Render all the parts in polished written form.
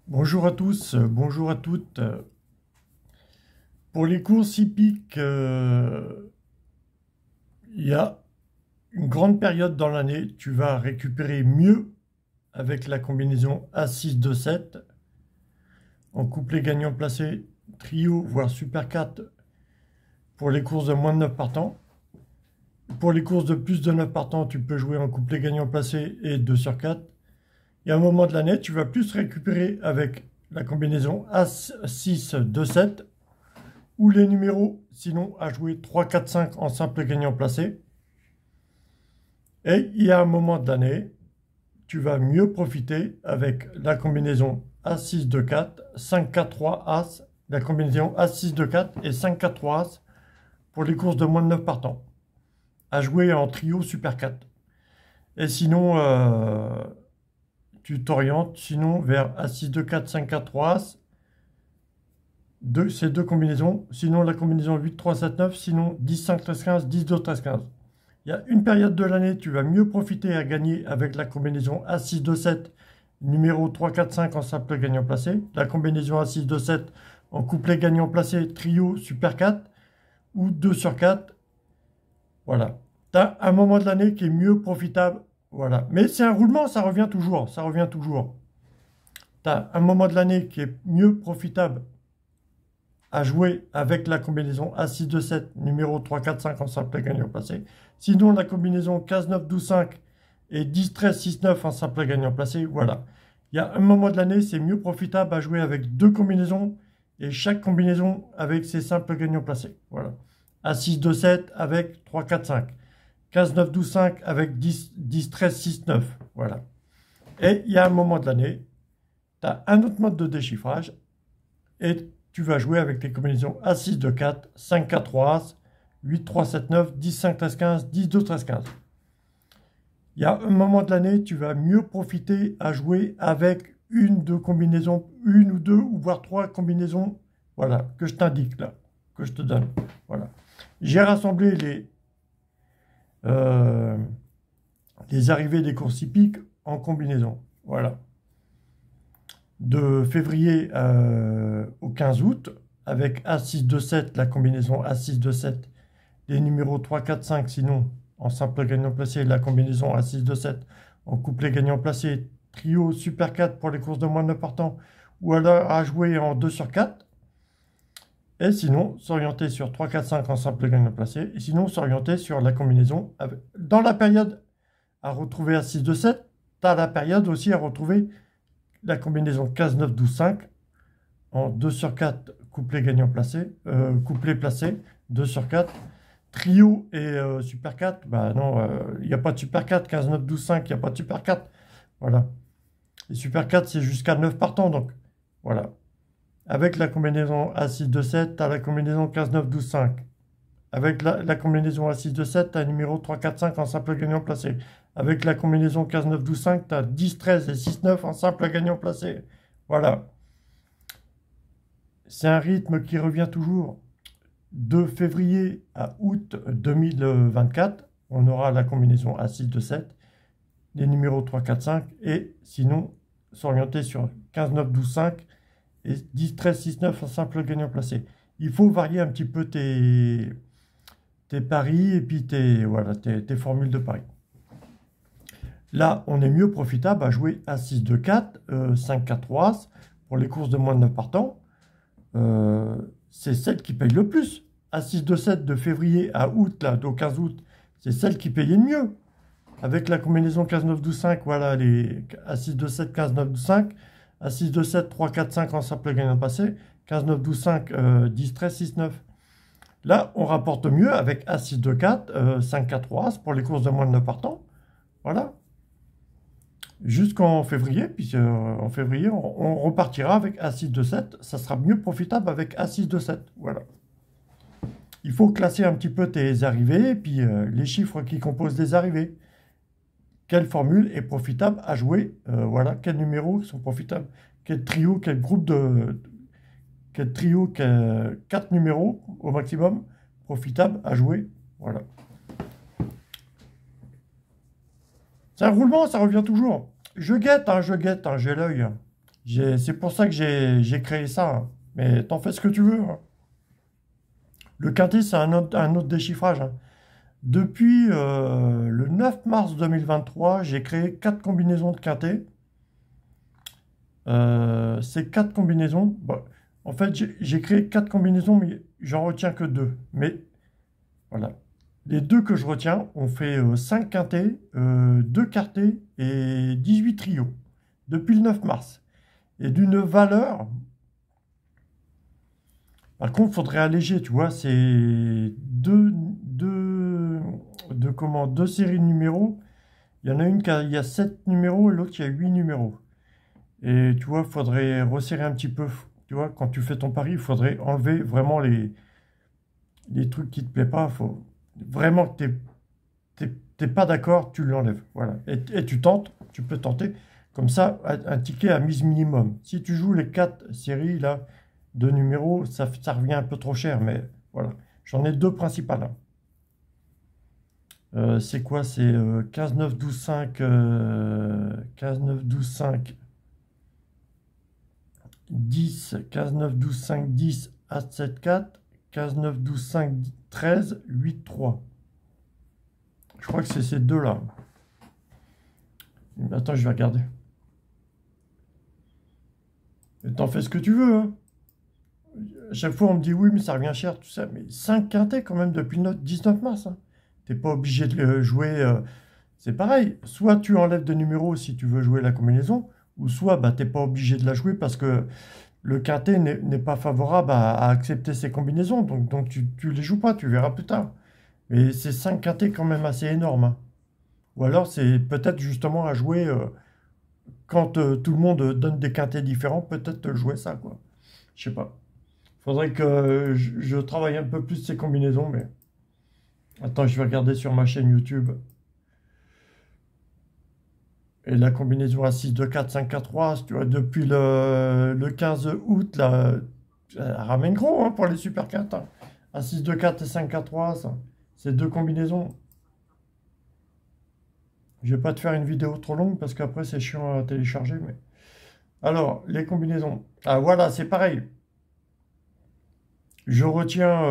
Bonjour à tous, bonjour à toutes. Pour les courses hippiques, il y a une grande période dans l'année. Tu vas récupérer mieux avec la combinaison A6-2-7 en couplet gagnant placé, trio, voire super 4 pour les courses de moins de 9 partants. Pour les courses de plus de 9 partants, tu peux jouer en couplet gagnant placé et 2 sur 4. Et à un moment de l'année, tu vas plus récupérer avec la combinaison A6-2-7 ou les numéros, sinon à jouer 3, 4, 5 en simple gagnant placé. Et il y a un moment de l'année, tu vas mieux profiter avec la combinaison A6, 2, 4, 5, 4, 3, As, la combinaison A6, 2, 4 et 5, 4, 3, As pour les courses de moins de 9 partants, à jouer en trio super 4. Et sinon, tu t'orientes sinon vers A6, 2, 4, 5, 4, 3, As, ces deux combinaisons, sinon la combinaison 8, 3, 7, 9, sinon 10, 5, 13, 15, 10, 2, 13, 15. Il y a une période de l'année, tu vas mieux profiter à gagner avec la combinaison A6, 2, 7, numéro 3, 4, 5 en simple gagnant placé, la combinaison A6, 2, 7 en couplet gagnant placé, trio, super 4, ou 2 sur 4. Voilà. Tu as un moment de l'année qui est mieux profitable. Voilà. Mais c'est un roulement, ça revient toujours. Ça revient toujours. Tu as un moment de l'année qui est mieux profitable à jouer avec la combinaison A6, 2, 7, numéro 3, 4, 5 en simple gagnant placé. Sinon, la combinaison 15, 9, 12, 5 et 10, 13, 6, 9 en simple gagnant placé. Voilà. Il y a un moment de l'année, c'est mieux profitable à jouer avec deux combinaisons et chaque combinaison avec ses simples gagnants placés. Voilà. A6, 2, 7 avec 3, 4, 5. 15, 9, 12, 5 avec 10, 10, 13, 6, 9. Voilà. Et il y a un moment de l'année, tu as un autre mode de déchiffrage et tu vas jouer avec les combinaisons A6, 2, 4, 5, 4, 3, As, 8, 3, 7, 9, 10, 5, 13, 15, 10, 2, 13, 15. Il y a un moment de l'année, tu vas mieux profiter à jouer avec une ou deux, ou voire trois combinaisons, voilà, que je t'indique là, que je te donne. Voilà. J'ai rassemblé les arrivées des courses hippiques en combinaison. Voilà. De février au 15 août, avec A6-2-7, la combinaison A6-2-7, les numéros 3, 4, 5, sinon en simple gagnant placé, la combinaison A6-2-7, en couplet gagnant placé, trio super 4 pour les courses de moins de 9 partants, ou alors à jouer en 2 sur 4, et sinon s'orienter sur 3, 4, 5 en simple gagnant placé, et sinon s'orienter sur la combinaison, dans la période à retrouver A6-2-7, tu as la période aussi à retrouver la combinaison 15, 9, 12, 5 en 2 sur 4 couplet gagnant placé, couplet placé, 2 sur 4, trio et super 4, bah non, il n'y a pas de super 4, 15, 9, 12, 5, il n'y a pas de super 4, voilà. Les super 4, c'est jusqu'à 9 partants, donc, voilà. Avec la combinaison A6, 2, 7, tu as la combinaison 15, 9, 12, 5. Avec la combinaison A6, 2, 7, tu as numéro 3, 4, 5 en simple gagnant placé. Avec la combinaison 15, 9, 12, 5, tu as 10, 13 et 6, 9 en simple gagnant placé. Voilà. C'est un rythme qui revient toujours. De février à août 2024, on aura la combinaison A6, 2, 7, les numéros 3, 4, 5, et sinon s'orienter sur 15, 9, 12, 5 et 10, 13, 6, 9 en simple gagnant placé. Il faut varier un petit peu tes paris et puis tes formules de paris. Là, on est mieux profitable à jouer A6, 2, 4, 5, 4, 3, As pour les courses de moins de 9 partants. C'est celle qui paye le plus. A6, 2, 7 de février à août, là, au 15 août, c'est celle qui payait le mieux. Avec la combinaison 15, 9, 12, 5, voilà, les A6, 2, 7, 15, 9, 12, 5. A6, 2, 7, 3, 4, 5 en simple gagnant passé. 15, 9, 12, 5, 10, 13, 6, 9. Là, on rapporte mieux avec A6, 2, 4, 5, 4, 3, As pour les courses de moins de 9 partants. Voilà. Jusqu'en février, puis en février, on repartira avec A6, 2, 7. Ça sera mieux profitable avec A6, 2, 7. Voilà. Il faut classer un petit peu tes arrivées, puis les chiffres qui composent les arrivées. Quelle formule est profitable à jouer, voilà, quels numéros sont profitables, quel trio, quel groupe quel trio, 4 numéros au maximum profitables à jouer, voilà. C'est un roulement, ça revient toujours. Je guette, j'ai l'œil. C'est pour ça que j'ai créé ça, hein. Mais t'en fais ce que tu veux, hein. Le quintet, c'est un autre déchiffrage, hein. Depuis le 9 mars 2023, j'ai créé 4 combinaisons de quintet. Ces 4 combinaisons, bah, en fait, j'ai créé 4 combinaisons, mais j'en retiens que 2. Mais voilà. Les 2 que je retiens, on fait 5 quintets, 2 quartés et 18 trios depuis le 9 mars. Et d'une valeur, par contre, il faudrait alléger, tu vois, c'est deux séries de numéros. Il y en a une il y a 7 numéros et l'autre, il y a 8 numéros. Et tu vois, il faudrait resserrer un petit peu. Tu vois, quand tu fais ton pari, il faudrait enlever vraiment les trucs qui ne te plaisent pas. Faut vraiment que t'es pas d'accord, tu l'enlèves. Voilà. Et tu tentes, tu peux tenter. Comme ça, un ticket à mise minimum. Si tu joues les 4 séries là, de numéros, ça revient un peu trop cher. Mais voilà. J'en ai 2 principales, hein. C'est quoi? C'est 15, 9, 12, 5. 15, 9, 12, 5. 10, 15, 9, 12, 5, 10, As, 7, 4, 15, 9, 12, 5, 13, 8, 3. Je crois que c'est ces deux-là. Attends, je vais regarder. T'en fais ce que tu veux, hein. À chaque fois, on me dit oui, mais ça revient cher, tout ça. Mais 5 quintets quand même depuis le 19 mars, hein. T'es pas obligé de jouer. C'est pareil. Soit tu enlèves des numéros si tu veux jouer la combinaison, ou soit bah, t'es pas obligé de la jouer parce que le quintet n'est pas favorable à accepter ces combinaisons. Donc tu les joues pas, tu verras plus tard. Mais c'est 5 quintets quand même assez énorme, hein. Ou alors c'est peut-être justement à jouer quand tout le monde donne des quintets différents, peut-être jouer ça, quoi. Je sais pas. Faudrait que je travaille un peu plus ces combinaisons, mais... Attends, je vais regarder sur ma chaîne YouTube. Et la combinaison à 6, 2, 4, 5, 4, 3, tu vois, depuis le 15 août, là, elle ramène gros, hein, pour les super 4, hein. À 6, 2, 4 et 5, 4, 3, ça. Ces 2 combinaisons. Je vais pas te faire une vidéo trop longue parce qu'après c'est chiant à télécharger. Mais... Alors, les combinaisons. Ah voilà, c'est pareil. Je retiens,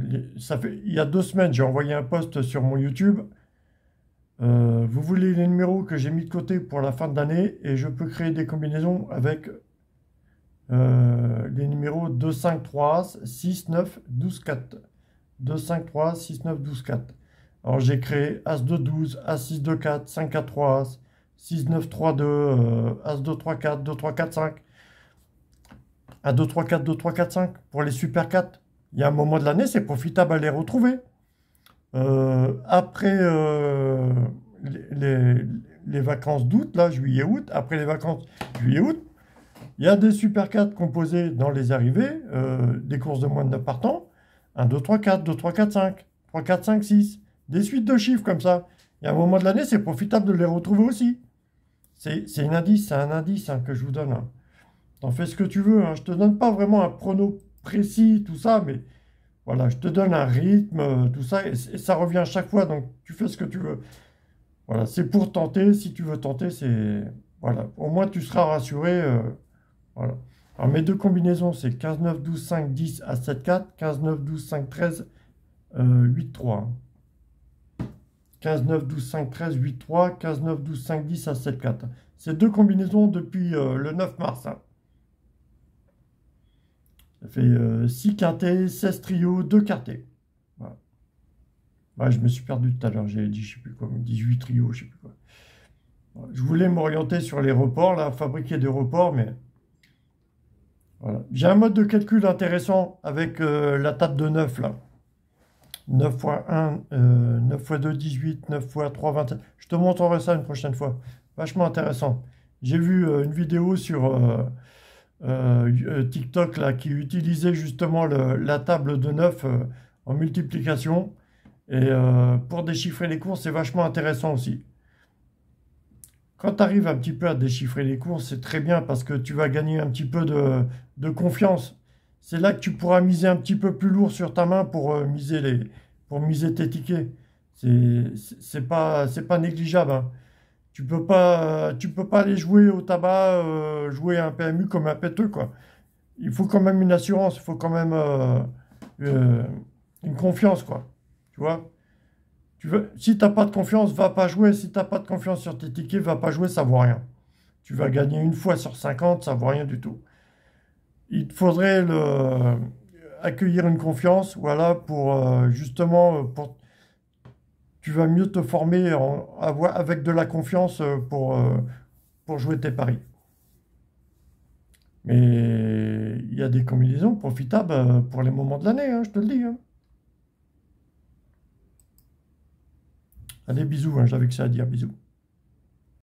il y a 2 semaines, j'ai envoyé un post sur mon YouTube. Vous voulez les numéros que j'ai mis de côté pour la fin de l'année et je peux créer des combinaisons avec les numéros 2, 5, 3, As, 6, 9, 12, 4. 2, 5, 3, 6, 9, 12, 4. Alors j'ai créé As 2, 12, As 6, 2, 4, 5, 4, 3, As, 6, 9, 3, 2, As 2, 3, 4, 2, 3, 4, 5. 1, 2, 3, 4, 2, 3, 4, 5 pour les super 4. Il y a un moment de l'année, c'est profitable à les retrouver. Après les vacances d'août, là, juillet-août, après les vacances juillet-août, il y a des super 4 composés dans les arrivées, des courses de moins de 9 partants. 1, 2, 3, 4, 2, 3, 4, 5, 3, 4, 5, 6. Des suites de chiffres comme ça. Il y a un moment de l'année, c'est profitable de les retrouver aussi. C'est un indice, hein, que je vous donne, hein. T'en fais ce que tu veux, hein. Je te donne pas vraiment un prono précis, tout ça, mais voilà, je te donne un rythme, tout ça, et ça revient à chaque fois, donc tu fais ce que tu veux. Voilà, c'est pour tenter, si tu veux tenter, c'est... Voilà, au moins tu seras rassuré, voilà. Alors mes 2 combinaisons, c'est 15, 9, 12, 5, 10, As, 7, 4, 15, 9, 12, 5, 13, 8, 3. 15, 9, 12, 5, 13, 8, 3, 15, 9, 12, 5, 10, As, 7, 4. C'est 2 combinaisons depuis le 9 mars, hein. Ça fait 6 quintets, 16 trios, 2 quartés. Voilà. Ouais, je me suis perdu tout à l'heure, j'ai dit, je sais plus quoi, 18 trios, je sais plus quoi. Voilà. Je voulais m'orienter sur les reports, là, fabriquer des reports, mais... Voilà. J'ai un mode de calcul intéressant avec la table de 9, là. 9 x 1, 9 x 2, 18, 9 x 3, 27. Je te montrerai ça une prochaine fois. Vachement intéressant. J'ai vu une vidéo sur TikTok là, qui utilisait justement la table de 9 en multiplication. Et pour déchiffrer les courses, c'est vachement intéressant aussi. Quand tu arrives un petit peu à déchiffrer les courses, c'est très bien parce que tu vas gagner un petit peu de confiance. C'est là que tu pourras miser un petit peu plus lourd sur ta main pour miser tes tickets. C'est pas négligeable, hein. Tu peux pas aller jouer au tabac, jouer à un PMU comme un pêteux, quoi. Il faut quand même une assurance, il faut quand même euh, une confiance, quoi. Tu vois? Si t'as pas de confiance, va pas jouer. Si t'as pas de confiance sur tes tickets, va pas jouer, ça vaut rien. Tu vas gagner une fois sur 50, ça vaut rien du tout. Il te faudrait accueillir une confiance, voilà, pour justement, tu vas mieux te former avec de la confiance pour jouer tes paris. Mais il y a des combinaisons profitables pour les moments de l'année, hein, je te le dis, hein. Allez, bisous, hein, j'avais que ça à dire, bisous.